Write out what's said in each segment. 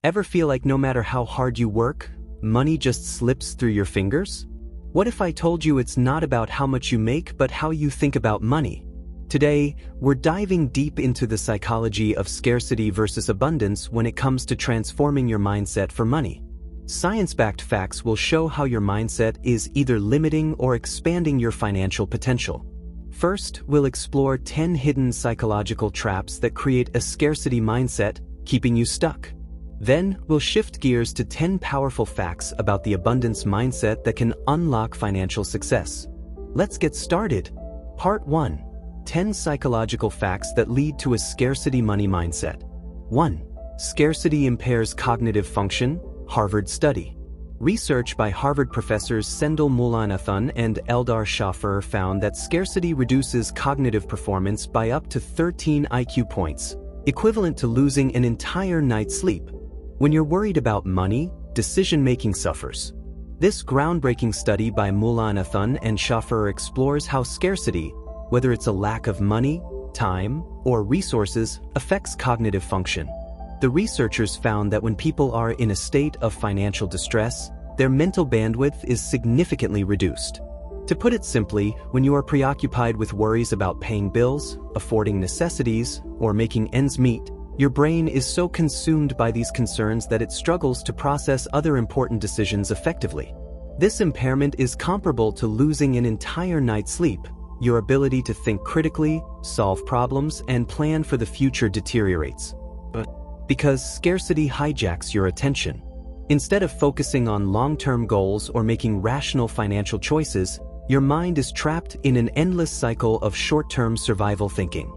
Ever feel like no matter how hard you work, money just slips through your fingers? What if I told you it's not about how much you make but how you think about money? Today, we're diving deep into the psychology of scarcity versus abundance when it comes to transforming your mindset for money. Science-backed facts will show how your mindset is either limiting or expanding your financial potential. First, we'll explore 10 hidden psychological traps that create a scarcity mindset, keeping you stuck. Then, we'll shift gears to 10 powerful facts about the abundance mindset that can unlock financial success. Let's get started. Part 1. 10 psychological facts that lead to a scarcity money mindset. 1. Scarcity impairs cognitive function. Harvard study. Research by Harvard professors Sendhil Mullainathan and Eldar Shaffer found that scarcity reduces cognitive performance by up to 13 IQ points, equivalent to losing an entire night's sleep. When you're worried about money, decision-making suffers. This groundbreaking study by Mullainathan and Shaffer explores how scarcity, whether it's a lack of money, time, or resources, affects cognitive function. The researchers found that when people are in a state of financial distress, their mental bandwidth is significantly reduced. To put it simply, when you are preoccupied with worries about paying bills, affording necessities, or making ends meet, your brain is so consumed by these concerns that it struggles to process other important decisions effectively. This impairment is comparable to losing an entire night's sleep. Your ability to think critically, solve problems, and plan for the future deteriorates. Because scarcity hijacks your attention. Instead of focusing on long-term goals or making rational financial choices, your mind is trapped in an endless cycle of short-term survival thinking.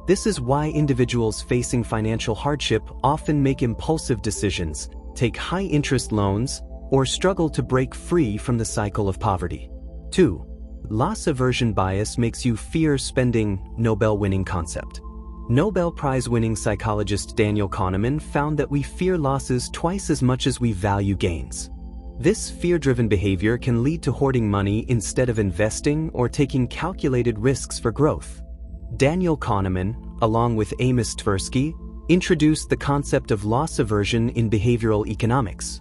This is why individuals facing financial hardship often make impulsive decisions, take high-interest loans, or struggle to break free from the cycle of poverty. 2. Loss aversion bias makes you fear spending. Nobel-winning concept. Nobel Prize-winning psychologist Daniel Kahneman found that we fear losses twice as much as we value gains. This fear-driven behavior can lead to hoarding money instead of investing or taking calculated risks for growth. Daniel Kahneman, along with Amos Tversky, introduced the concept of loss aversion in behavioral economics.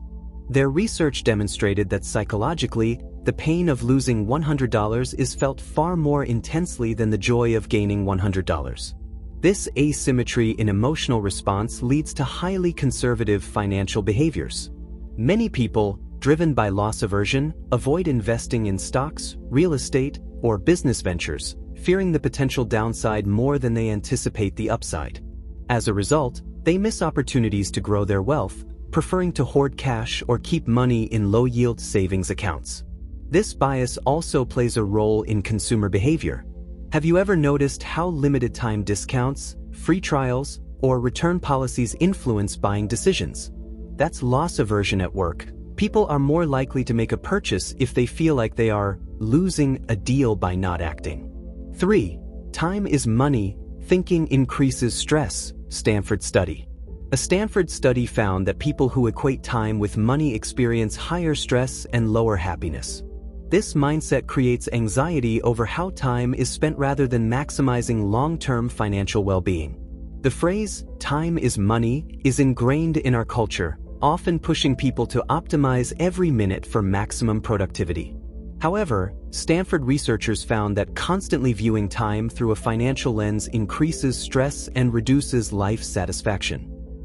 Their research demonstrated that psychologically, the pain of losing $100 is felt far more intensely than the joy of gaining $100. This asymmetry in emotional response leads to highly conservative financial behaviors. Many people, driven by loss aversion, avoid investing in stocks, real estate, or business ventures, fearing the potential downside more than they anticipate the upside. As a result, they miss opportunities to grow their wealth, preferring to hoard cash or keep money in low-yield savings accounts. This bias also plays a role in consumer behavior. Have you ever noticed how limited time discounts, free trials, or return policies influence buying decisions? That's loss aversion at work. People are more likely to make a purchase if they feel like they are losing a deal by not acting. 3. Time is money. Thinking increases stress. Stanford study. A Stanford study found that people who equate time with money experience higher stress and lower happiness. This mindset creates anxiety over how time is spent rather than maximizing long-term financial well-being. The phrase, "time is money," is ingrained in our culture, often pushing people to optimize every minute for maximum productivity. However, Stanford researchers found that constantly viewing time through a financial lens increases stress and reduces life satisfaction.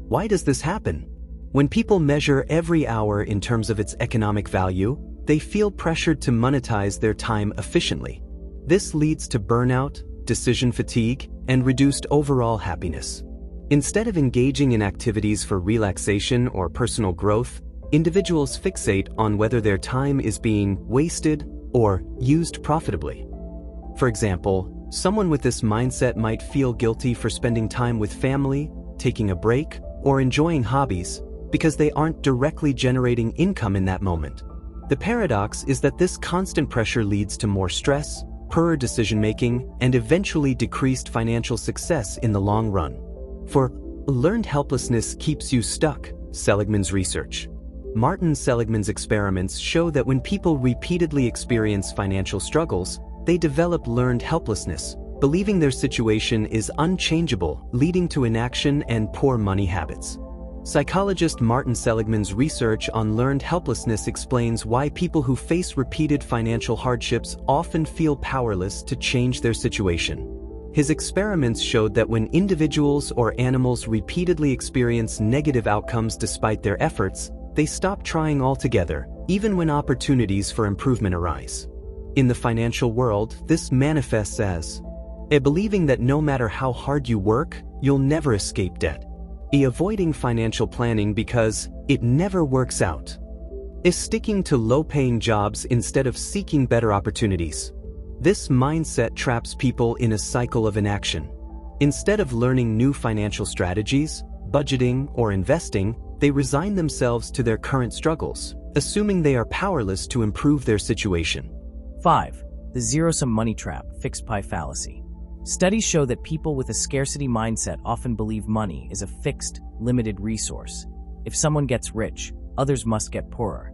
Why does this happen? When people measure every hour in terms of its economic value, they feel pressured to monetize their time efficiently. This leads to burnout, decision fatigue, and reduced overall happiness. Instead of engaging in activities for relaxation or personal growth, individuals fixate on whether their time is being wasted or used profitably. For example, someone with this mindset might feel guilty for spending time with family, taking a break, or enjoying hobbies because they aren't directly generating income in that moment. The paradox is that this constant pressure leads to more stress, poorer decision-making, and eventually decreased financial success in the long run. For learned helplessness keeps you stuck, Seligman's research. Martin Seligman's experiments show that when people repeatedly experience financial struggles, they develop learned helplessness, believing their situation is unchangeable, leading to inaction and poor money habits. Psychologist Martin Seligman's research on learned helplessness explains why people who face repeated financial hardships often feel powerless to change their situation. His experiments showed that when individuals or animals repeatedly experience negative outcomes despite their efforts, they stop trying altogether, even when opportunities for improvement arise. In the financial world, this manifests as a believing that no matter how hard you work, you'll never escape debt. Avoiding financial planning because it never works out. Is sticking to low-paying jobs instead of seeking better opportunities. This mindset traps people in a cycle of inaction. Instead of learning new financial strategies, budgeting, or investing, they resign themselves to their current struggles, assuming they are powerless to improve their situation. 5. The zero-sum money trap, fixed pie fallacy. Studies show that people with a scarcity mindset often believe money is a fixed, limited resource. If someone gets rich, others must get poorer,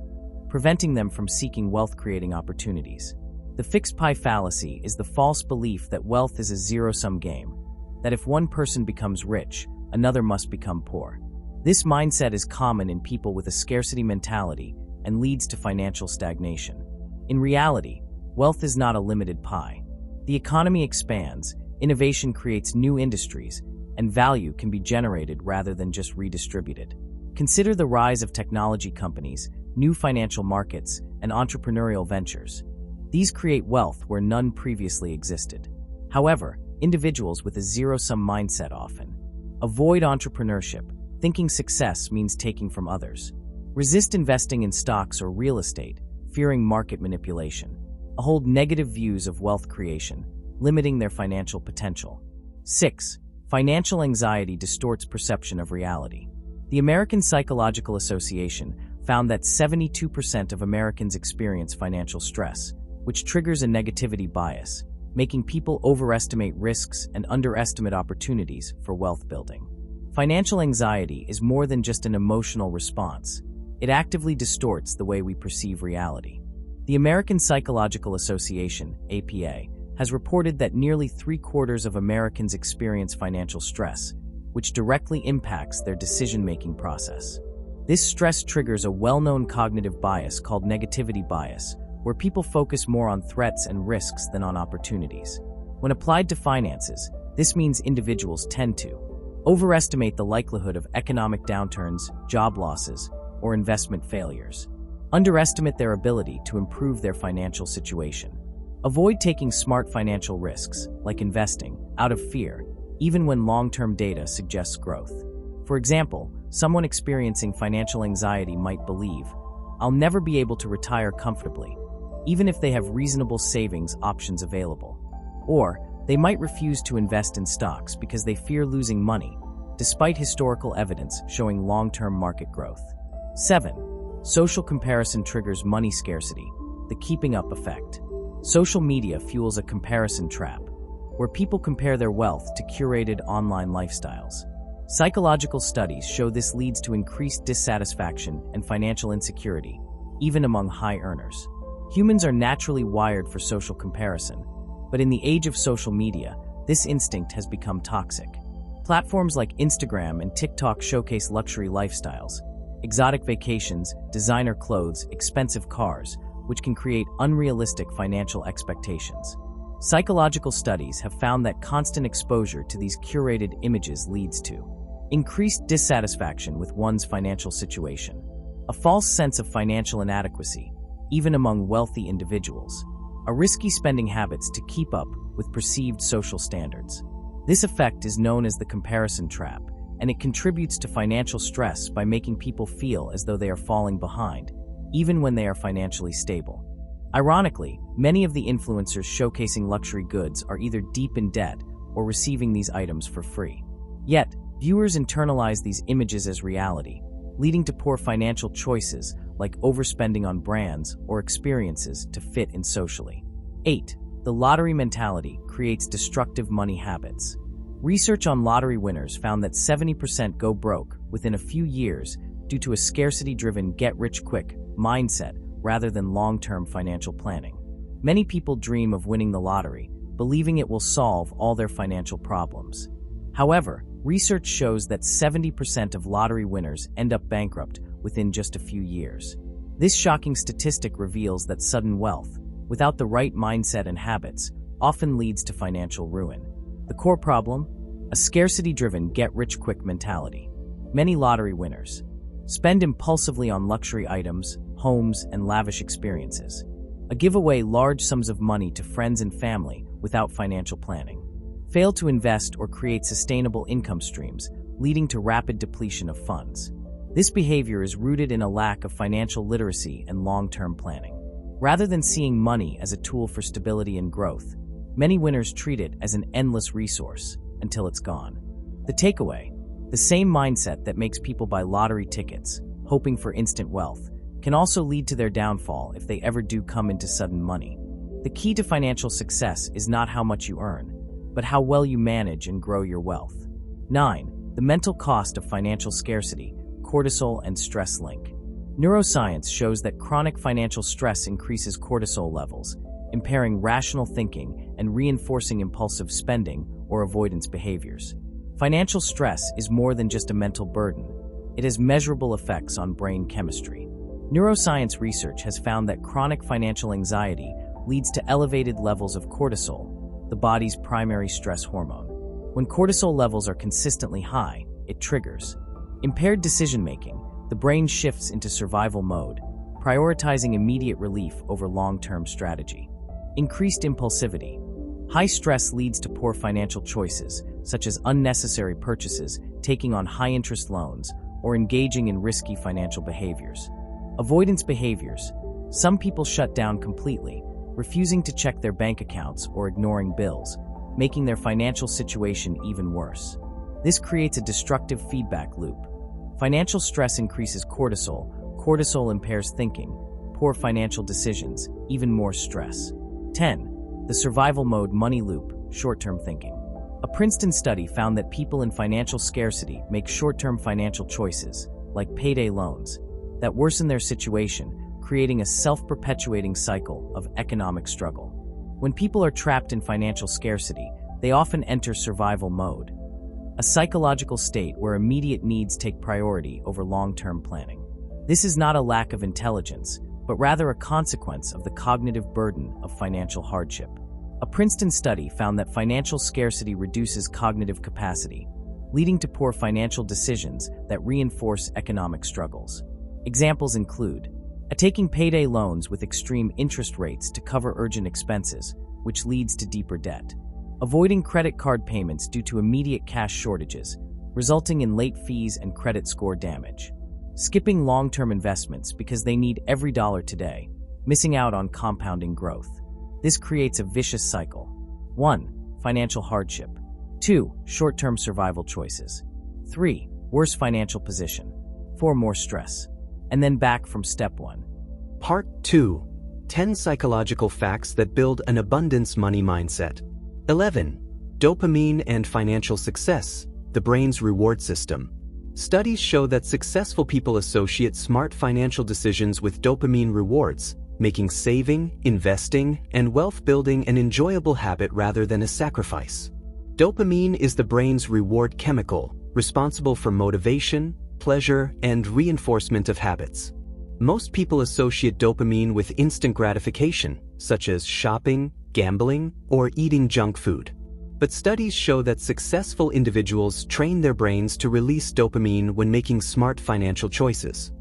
preventing them from seeking wealth-creating opportunities. The fixed pie fallacy is the false belief that wealth is a zero-sum game, that if one person becomes rich, another must become poor. This mindset is common in people with a scarcity mentality and leads to financial stagnation. In reality, wealth is not a limited pie. The economy expands, innovation creates new industries, and value can be generated rather than just redistributed. Consider the rise of technology companies, new financial markets, and entrepreneurial ventures. These create wealth where none previously existed. However, individuals with a zero-sum mindset often avoid entrepreneurship, thinking success means taking from others. Resist investing in stocks or real estate, fearing market manipulation. Hold negative views of wealth creation, limiting their financial potential. 6. Financial anxiety distorts perception of reality. The American Psychological Association found that 72% of Americans experience financial stress, which triggers a negativity bias, making people overestimate risks and underestimate opportunities for wealth building. Financial anxiety is more than just an emotional response. It actively distorts the way we perceive reality. The American Psychological Association, APA, has reported that nearly 3/4 of Americans experience financial stress, which directly impacts their decision-making process. This stress triggers a well-known cognitive bias called negativity bias, where people focus more on threats and risks than on opportunities. When applied to finances, this means individuals tend to overestimate the likelihood of economic downturns, job losses, or investment failures. Underestimate their ability to improve their financial situation. Avoid taking smart financial risks, like investing, out of fear, even when long-term data suggests growth. For example, someone experiencing financial anxiety might believe, "I'll never be able to retire comfortably," even if they have reasonable savings options available. Or, they might refuse to invest in stocks because they fear losing money, despite historical evidence showing long-term market growth. 7. Social comparison triggers money scarcity, the keeping up effect. Social media fuels a comparison trap, where people compare their wealth to curated online lifestyles. Psychological studies show this leads to increased dissatisfaction and financial insecurity, even among high earners. Humans are naturally wired for social comparison, but in the age of social media, this instinct has become toxic. Platforms like Instagram and TikTok showcase luxury lifestyles, exotic vacations, designer clothes, expensive cars, which can create unrealistic financial expectations. Psychological studies have found that constant exposure to these curated images leads to increased dissatisfaction with one's financial situation, a false sense of financial inadequacy, even among wealthy individuals, a risky spending habits to keep up with perceived social standards. This effect is known as the comparison trap, and it contributes to financial stress by making people feel as though they are falling behind, even when they are financially stable. Ironically, many of the influencers showcasing luxury goods are either deep in debt or receiving these items for free. Yet, viewers internalize these images as reality, leading to poor financial choices like overspending on brands or experiences to fit in socially. 8. The lottery mentality creates destructive money habits. Research on lottery winners found that 70% go broke within a few years due to a scarcity-driven get-rich-quick mindset rather than long-term financial planning. Many people dream of winning the lottery, believing it will solve all their financial problems. However, Research shows that 70% of lottery winners end up bankrupt within just a few years. This shocking statistic reveals that sudden wealth, without the right mindset and habits, often leads to financial ruin. The core problem? A scarcity-driven, get-rich-quick mentality. Many lottery winners spend impulsively on luxury items, homes, and lavish experiences. Give away large sums of money to friends and family without financial planning. Fail to invest or create sustainable income streams, leading to rapid depletion of funds. This behavior is rooted in a lack of financial literacy and long-term planning. Rather than seeing money as a tool for stability and growth, many winners treat it as an endless resource until it's gone. The takeaway: the same mindset that makes people buy lottery tickets, hoping for instant wealth, can also lead to their downfall if they ever do come into sudden money. The key to financial success is not how much you earn, but how well you manage and grow your wealth. 9. The mental cost of financial scarcity, cortisol and stress link. Neuroscience shows that chronic financial stress increases cortisol levels, impairing rational thinking and reinforcing impulsive spending or avoidance behaviors. Financial stress is more than just a mental burden. It has measurable effects on brain chemistry. Neuroscience research has found that chronic financial anxiety leads to elevated levels of cortisol, the body's primary stress hormone. When cortisol levels are consistently high, it triggers impaired decision-making. The brain shifts into survival mode, prioritizing immediate relief over long-term strategy. Increased impulsivity. High stress leads to poor financial choices, such as unnecessary purchases, taking on high-interest loans, or engaging in risky financial behaviors. Avoidance behaviors. Some people shut down completely, refusing to check their bank accounts or ignoring bills, making their financial situation even worse. This creates a destructive feedback loop. Financial stress increases cortisol, cortisol impairs thinking, poor financial decisions, even more stress. 10. The survival mode money loop, short-term thinking. A Princeton study found that people in financial scarcity make short-term financial choices, like payday loans, that worsen their situation, creating a self-perpetuating cycle of economic struggle. When people are trapped in financial scarcity, they often enter survival mode, a psychological state where immediate needs take priority over long-term planning. This is not a lack of intelligence, but rather a consequence of the cognitive burden of financial hardship. A Princeton study found that financial scarcity reduces cognitive capacity, leading to poor financial decisions that reinforce economic struggles. Examples include taking payday loans with extreme interest rates to cover urgent expenses, which leads to deeper debt. Avoiding credit card payments due to immediate cash shortages, resulting in late fees and credit score damage. Skipping long-term investments because they need every dollar today, missing out on compounding growth. This creates a vicious cycle. 1. Financial hardship. 2. Short-term survival choices. 3. Worse financial position. 4. More stress. And then back from step 1. Part 2. 10 psychological facts that build an abundance money mindset. 11. Dopamine and financial success, the brain's reward system. Studies show that successful people associate smart financial decisions with dopamine rewards, making saving, investing, and wealth building an enjoyable habit rather than a sacrifice. Dopamine is the brain's reward chemical, responsible for motivation, pleasure, and reinforcement of habits. Most people associate dopamine with instant gratification, such as shopping, gambling, or eating junk food. But studies show that successful individuals train their brains to release dopamine when making smart financial choices,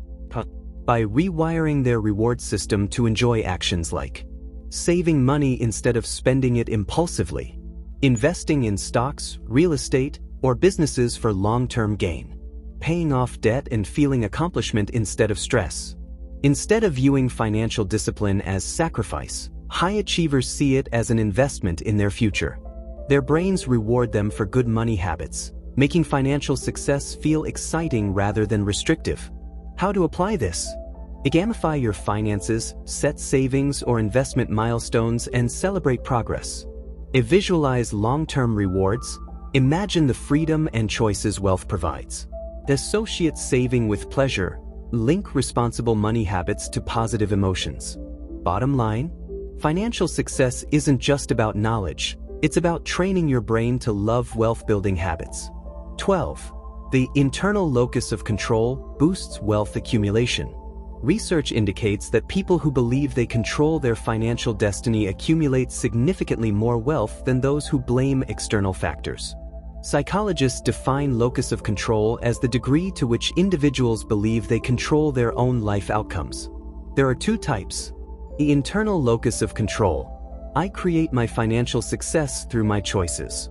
by rewiring their reward system to enjoy actions like saving money instead of spending it impulsively, investing in stocks, real estate, or businesses for long-term gain, paying off debt and feeling accomplishment instead of stress. Instead of viewing financial discipline as sacrifice, high achievers see it as an investment in their future. Their brains reward them for good money habits, making financial success feel exciting rather than restrictive. How to apply this? Gamify your finances, set savings or investment milestones, and celebrate progress. Visualize long-term rewards. Imagine the freedom and choices wealth provides. Associate saving with pleasure. Link responsible money habits to positive emotions. Bottom line, financial success isn't just about knowledge. It's about training your brain to love wealth-building habits. 12. The internal locus of control boosts wealth accumulation. Research indicates that people who believe they control their financial destiny accumulate significantly more wealth than those who blame external factors. Psychologists define locus of control as the degree to which individuals believe they control their own life outcomes. There are two types. The internal locus of control. I create my financial success through my choices.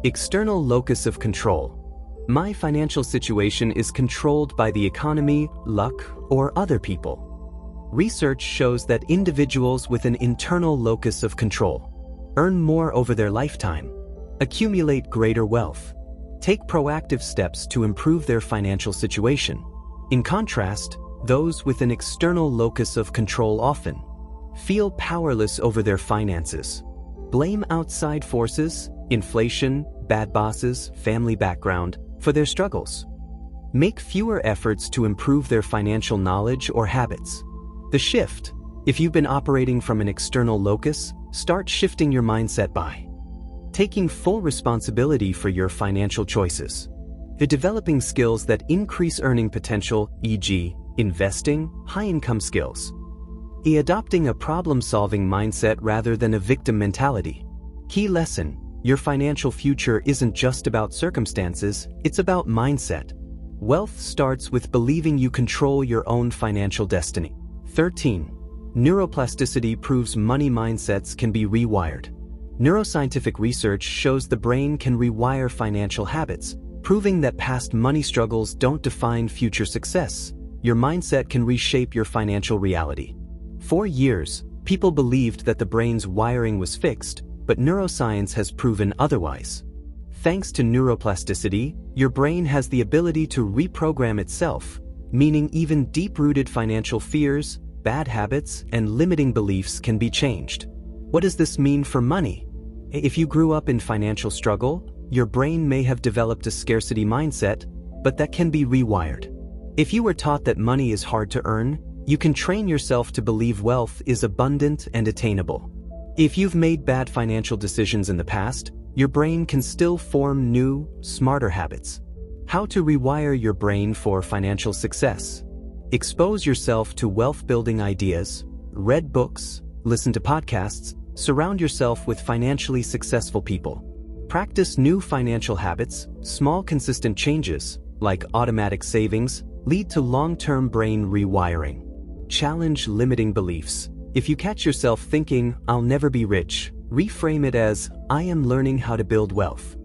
External locus of control. My financial situation is controlled by the economy, luck, or other people. Research shows that individuals with an internal locus of control earn more over their lifetime, accumulate greater wealth, take proactive steps to improve their financial situation. In contrast, those with an external locus of control often feel powerless over their finances, blame outside forces, inflation, bad bosses, family background, for their struggles, make fewer efforts to improve their financial knowledge or habits. The shift. If you've been operating from an external locus, start shifting your mindset by taking full responsibility for your financial choices. Developing skills that increase earning potential, e.g., investing, high-income skills. Adopting a problem-solving mindset rather than a victim mentality. Key lesson. Your financial future isn't just about circumstances, it's about mindset. Wealth starts with believing you control your own financial destiny. 13. Neuroplasticity proves money mindsets can be rewired. Neuroscientific research shows the brain can rewire financial habits, proving that past money struggles don't define future success. Your mindset can reshape your financial reality. For years, people believed that the brain's wiring was fixed, but neuroscience has proven otherwise. Thanks to neuroplasticity, your brain has the ability to reprogram itself, meaning even deep-rooted financial fears, bad habits, and limiting beliefs can be changed. What does this mean for money? If you grew up in financial struggle, your brain may have developed a scarcity mindset, but that can be rewired. If you were taught that money is hard to earn, you can train yourself to believe wealth is abundant and attainable. If you've made bad financial decisions in the past, your brain can still form new, smarter habits. How to rewire your brain for financial success. Expose yourself to wealth-building ideas, read books, listen to podcasts, surround yourself with financially successful people. Practice new financial habits. Small consistent changes, like automatic savings, lead to long-term brain rewiring. Challenge limiting beliefs. If you catch yourself thinking, "I'll never be rich," reframe it as, "I am learning how to build wealth."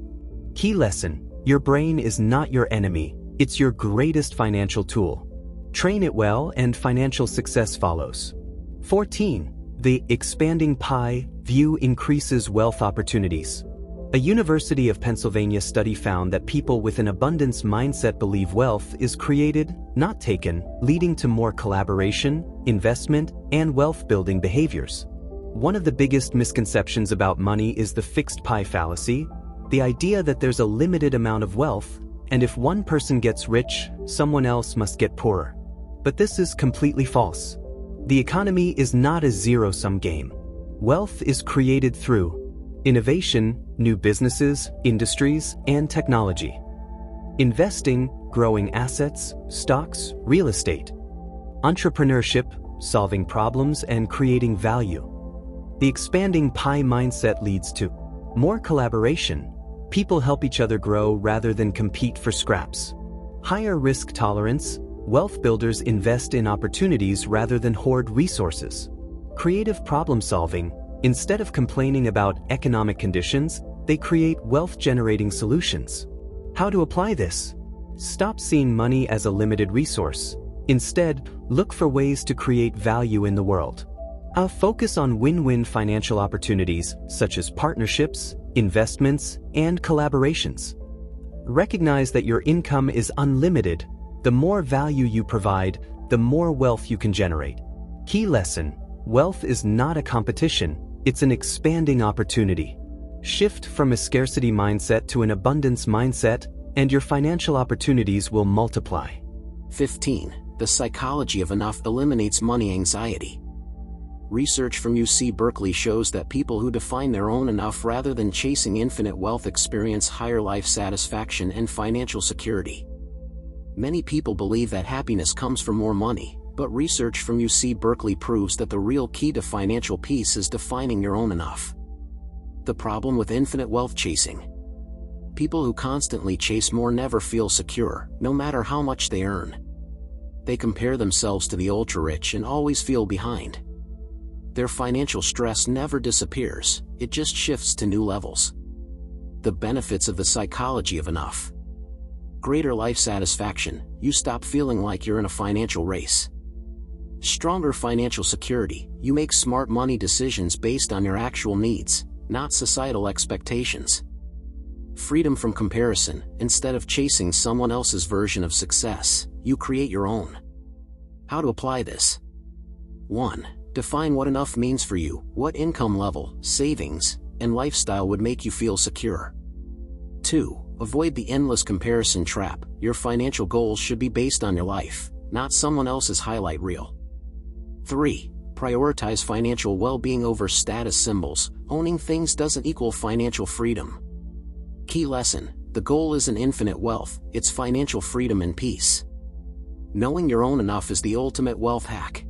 Key lesson. Your brain is not your enemy, it's your greatest financial tool. Train it well and financial success follows. 14. The expanding pie view increases wealth opportunities. A University of Pennsylvania study found that people with an abundance mindset believe wealth is created, not taken, leading to more collaboration, investment, and wealth-building behaviors. One of the biggest misconceptions about money is the fixed pie fallacy, the idea that there's a limited amount of wealth, and if one person gets rich, someone else must get poorer. But this is completely false. The economy is not a zero-sum game. Wealth is created through innovation, new businesses, industries, and technology. Investing, growing assets, stocks, real estate. Entrepreneurship, solving problems and creating value. The expanding pie mindset leads to more collaboration. People help each other grow rather than compete for scraps. Higher risk tolerance. Wealth builders invest in opportunities rather than hoard resources. Creative problem solving. Instead of complaining about economic conditions, they create wealth-generating solutions. How to apply this? Stop seeing money as a limited resource. Instead, look for ways to create value in the world. Focus on win-win financial opportunities, such as partnerships, investments, and collaborations. Recognize that your income is unlimited. The more value you provide, the more wealth you can generate. Key lesson. Wealth is not a competition, it's an expanding opportunity. Shift from a scarcity mindset to an abundance mindset, and your financial opportunities will multiply. 15. The psychology of enough eliminates money anxiety. Research from UC Berkeley shows that people who define their own enough rather than chasing infinite wealth experience higher life satisfaction and financial security. Many people believe that happiness comes from more money, but research from UC Berkeley proves that the real key to financial peace is defining your own enough. The problem with infinite wealth chasing. People who constantly chase more never feel secure, no matter how much they earn. They compare themselves to the ultra-rich and always feel behind. Their financial stress never disappears, it just shifts to new levels. The benefits of the psychology of enough. Greater life satisfaction, you stop feeling like you're in a financial race. Stronger financial security, you make smart money decisions based on your actual needs, not societal expectations. Freedom from comparison, instead of chasing someone else's version of success, you create your own. How to apply this? 1. Define what enough means for you. What income level, savings, and lifestyle would make you feel secure? 2. Avoid the endless comparison trap. Your financial goals should be based on your life, not someone else's highlight reel. 3. Prioritize financial well-being over status symbols. Owning things doesn't equal financial freedom. Key lesson: the goal isn't infinite wealth, it's financial freedom and peace. Knowing your own enough is the ultimate wealth hack.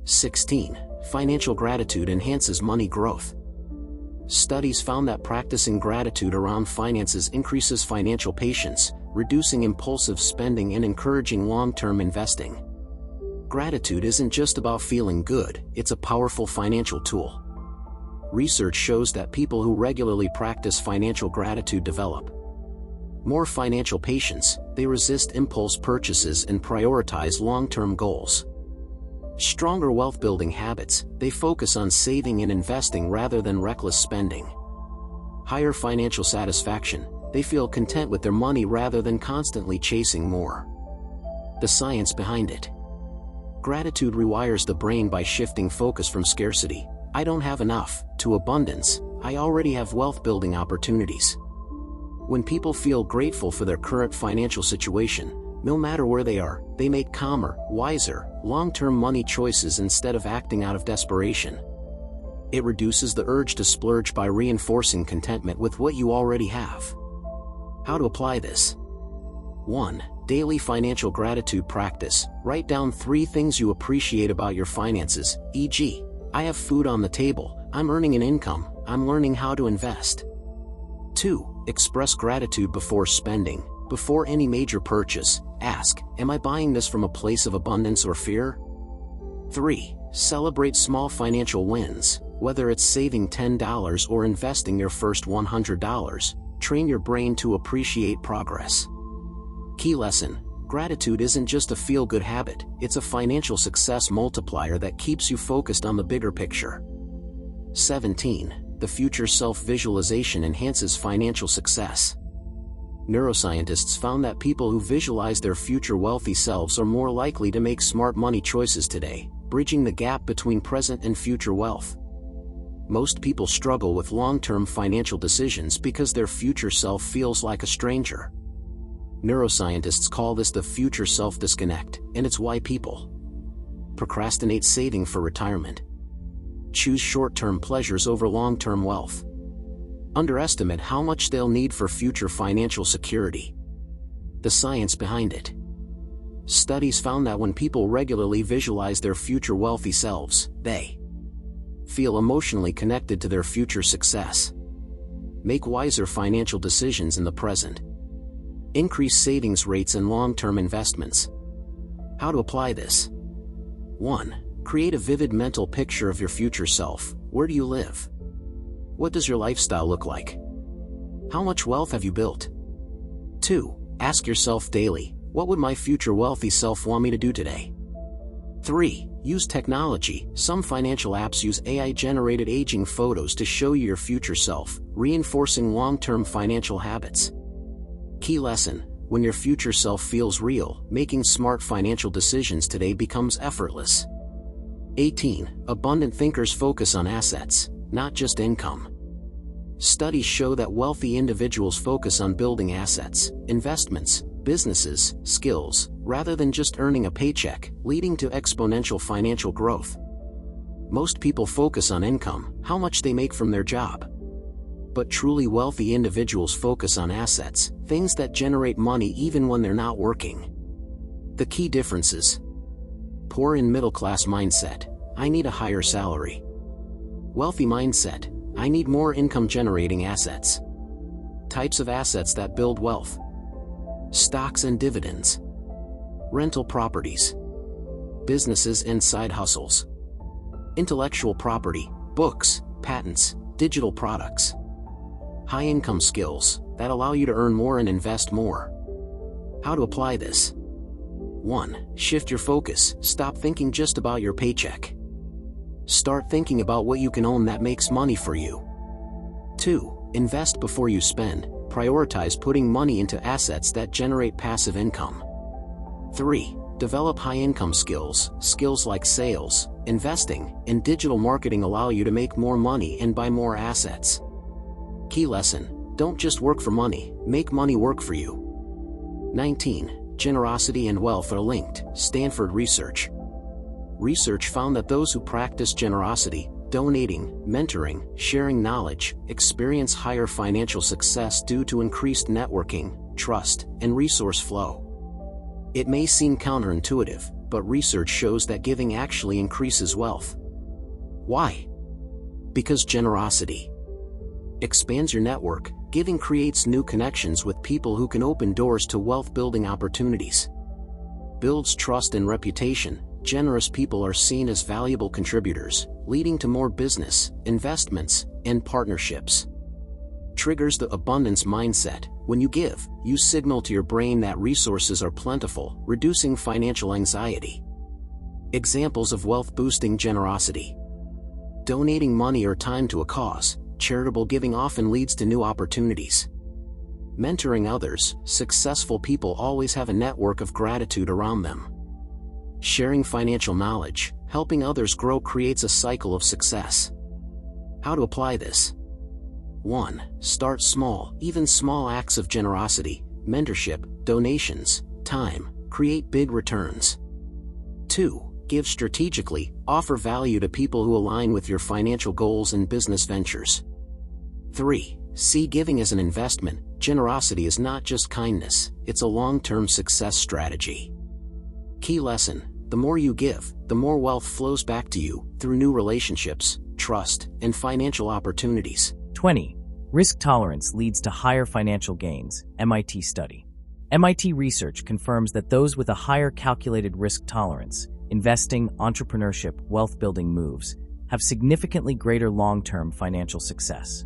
16. Financial gratitude enhances money growth. Studies found that practicing gratitude around finances increases financial patience, reducing impulsive spending and encouraging long-term investing. Gratitude isn't just about feeling good, it's a powerful financial tool. Research shows that people who regularly practice financial gratitude develop more financial patience, they resist impulse purchases and prioritize long-term goals. Stronger wealth-building habits, they focus on saving and investing rather than reckless spending. Higher financial satisfaction, they feel content with their money rather than constantly chasing more. The science behind it. Gratitude rewires the brain by shifting focus from scarcity, I don't have enough, to abundance, I already have wealth-building opportunities. When people feel grateful for their current financial situation, no matter where they are, they make calmer, wiser, long-term money choices instead of acting out of desperation. It reduces the urge to splurge by reinforcing contentment with what you already have. How to apply this? 1. Daily financial gratitude practice. Write down 3 things you appreciate about your finances, e.g., I have food on the table, I'm earning an income, I'm learning how to invest. 2. Express gratitude before spending. Before any major purchase, ask, am I buying this from a place of abundance or fear? 3. Celebrate small financial wins, whether it's saving $10 or investing your first $100, train your brain to appreciate progress. Key lesson: gratitude isn't just a feel-good habit, it's a financial success multiplier that keeps you focused on the bigger picture. 17. The future self-visualization enhances financial success. Neuroscientists found that people who visualize their future wealthy selves are more likely to make smart money choices today, bridging the gap between present and future wealth. Most people struggle with long-term financial decisions because their future self feels like a stranger. Neuroscientists call this the future self disconnect, and it's why people procrastinate saving for retirement, choose short-term pleasures over long-term wealth, underestimate how much they'll need for future financial security. The science behind it. Studies found that when people regularly visualize their future wealthy selves, they feel emotionally connected to their future success, make wiser financial decisions in the present, increase savings rates and long-term investments. How to apply this? 1. Create a vivid mental picture of your future self. Where do you live? What does your lifestyle look like? How much wealth have you built? 2. Ask yourself daily, what would my future wealthy self want me to do today? 3. Use technology. Some financial apps use AI-generated aging photos to show you your future self, reinforcing long-term financial habits. Key lesson: when your future self feels real, making smart financial decisions today becomes effortless. 18. Abundant thinkers focus on assets, not just income. Studies show that wealthy individuals focus on building assets, investments, businesses, skills, rather than just earning a paycheck, leading to exponential financial growth. Most people focus on income, how much they make from their job. But truly wealthy individuals focus on assets, things that generate money even when they're not working. The key differences: poor and middle-class mindset, I need a higher salary. Wealthy mindset, I need more income-generating assets. Types of assets that build wealth: stocks and dividends, rental properties, businesses and side hustles, intellectual property, books, patents, digital products, high-income skills that allow you to earn more and invest more. How to apply this? 1. Shift your focus. Stop thinking just about your paycheck. Start thinking about what you can own that makes money for you. 2. Invest before you spend. Prioritize putting money into assets that generate passive income. 3. Develop high-income skills. Skills like sales, investing, and digital marketing allow you to make more money and buy more assets. Key lesson: don't just work for money, make money work for you. 19. Generosity and wealth are linked. Stanford research. Research found that those who practice generosity, donating, mentoring, sharing knowledge, experience higher financial success due to increased networking, trust, and resource flow. It may seem counterintuitive, but research shows that giving actually increases wealth. Why? Because generosity expands your network. Giving creates new connections with people who can open doors to wealth-building opportunities. Builds trust and reputation. Generous people are seen as valuable contributors, leading to more business, investments, and partnerships. Triggers the abundance mindset. When you give, you signal to your brain that resources are plentiful, reducing financial anxiety. Examples of wealth-boosting generosity: donating money or time to a cause. Charitable giving often leads to new opportunities. Mentoring others. Successful people always have a network of gratitude around them. Sharing financial knowledge. Helping others grow creates a cycle of success. How to apply this? 1. Start small. Even small acts of generosity, mentorship, donations, time, create big returns. 2. Give strategically. Offer value to people who align with your financial goals and business ventures. 3. See giving as an investment. Generosity is not just kindness, it's a long-term success strategy. Key lesson: the more you give, the more wealth flows back to you, through new relationships, trust, and financial opportunities. 20. Risk tolerance leads to higher financial gains. MIT study. MIT research confirms that those with a higher calculated risk tolerance, investing, entrepreneurship, wealth-building moves, have significantly greater long-term financial success.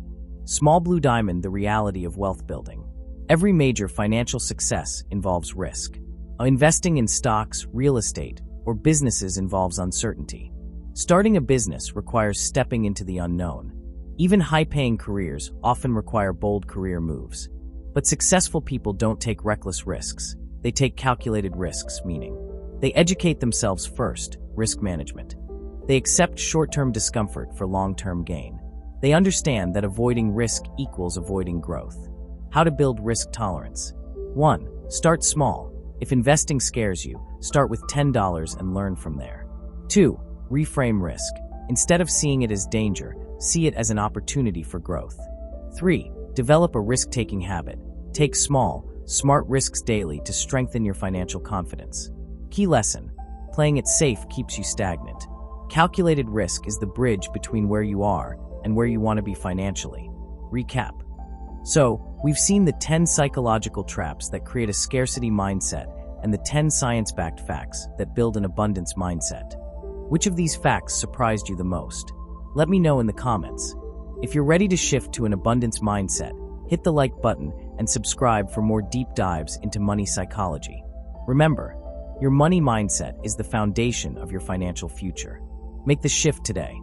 Small Blue Diamond: the reality of wealth building. Every major financial success involves risk. Investing in stocks, real estate, or businesses involves uncertainty. Starting a business requires stepping into the unknown. Even high-paying careers often require bold career moves. But successful people don't take reckless risks. They take calculated risks, meaning they educate themselves first, risk management. They accept short-term discomfort for long-term gain. They understand that avoiding risk equals avoiding growth. How to build risk tolerance? 1. Start small. If investing scares you, start with $10 and learn from there. 2. Reframe risk. Instead of seeing it as danger, see it as an opportunity for growth. 3. Develop a risk-taking habit. Take small, smart risks daily to strengthen your financial confidence. Key lesson: playing it safe keeps you stagnant. Calculated risk is the bridge between where you are and where you want to be financially. Recap. So, we've seen the 10 psychological traps that create a scarcity mindset and the 10 science-backed facts that build an abundance mindset. Which of these facts surprised you the most? Let me know in the comments. If you're ready to shift to an abundance mindset, hit the like button and subscribe for more deep dives into money psychology. Remember, your money mindset is the foundation of your financial future. Make the shift today.